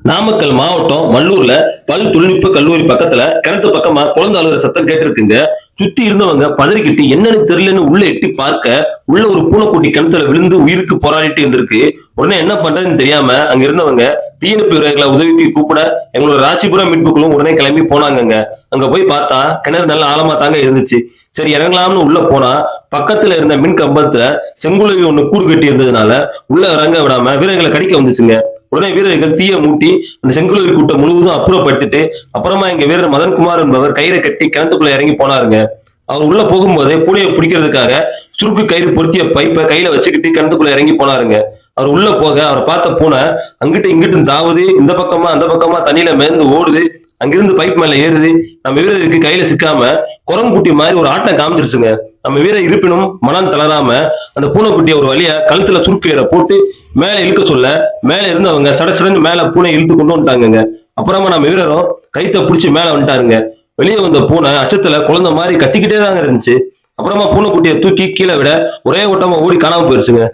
நாமக்கல் மாவட்டம் மல்லூர்ல பல் தொழில்நுட்ப கல்லூரி பக்கத்துல கிணத்து பக்கமா குழந்தை அழுகிற சத்தம் கேட்டிருக்குங்க. சுத்தி இருந்தவங்க பதறிக்கிட்டு என்னன்னு தெரியலன்னு உள்ள எட்டி பார்க்க உள்ள ஒரு பூனைக்குட்டி கிணத்துல விழுந்து உயிருக்கு போராடிட்டு இருந்திருக்கு. உடனே என்ன பண்றதுன்னு தெரியாம அங்க இருந்தவங்க தீயணைப்பு வீரர்களை உதவிக்கு கூப்பிட எங்களோட ராசிபுரம் மீட்புக்குள்ளும் உடனே கிளம்பி போனாங்கங்க. அங்க போய் பார்த்தா கிணறு நல்ல ஆழமா தாங்க இருந்துச்சு. சரி இறங்கலாம்னு உள்ள போனா பக்கத்துல இருந்த மின் கம்பத்துல செங்குலவி ஒண்ணு கூடு கட்டி இருந்ததுனால உள்ள இறங்க விடாம வீரர்களை கடிக்க வந்துச்சுங்க. உடனே வீரர்கள் தீய மூட்டி அந்த செங்குலவி கூட்டம் முழுவதும் அப்புறப்படுத்திட்டு அப்புறமா எங்க வீரர் மதன்குமார் என்பவர் கயிறை கட்டி கிணத்துக்குள்ள இறங்கி போனாருங்க. அவர் உள்ள போகும்போதே பூனையை பிடிக்கிறதுக்காக சுருக்கு கயிறு பொருத்திய பைப்பை கையில வச்சுக்கிட்டு கிணத்துக்குள்ள இறங்கி போனாருங்க. அவர் உள்ள போக அவர் பார்த்த பூனை அங்கிட்டு இங்கிட்டு தாவுது, இந்த பக்கமா அந்த பக்கமா தண்ணியில மேந்து ஓடுது, அங்கிருந்து பைப் மேல ஏறுது. நம்ம வீரருக்கு கையில சிக்காம குரங்குட்டி மாதிரி ஒரு ஆட்டம் காமிச்சிருச்சுங்க. நம்ம வீரர் இருப்பினும் மனம் தளராம அந்த பூனைக்குட்டியை ஒரு வழியா கழுத்துல சுருக்கையில போட்டு மேல இழுக்க சொல்ல மேல இருந்து அவங்க சடசடன்னு மேல பூனை இழுத்து கொண்டு வந்துட்டாங்க. அப்புறமா நம்ம வீரரும் கைத்த பிடிச்சி மேல வந்துட்டாருங்க. வெளியே வந்த பூனை அச்சத்துல குழந்தை மாதிரி கத்திக்கிட்டே தாங்க இருந்துச்சு. அப்புறமா பூனைக்குட்டியை தூக்கி கீழே விட ஒரே ஓட்டமா ஓடி காணாம போயிருச்சுங்க.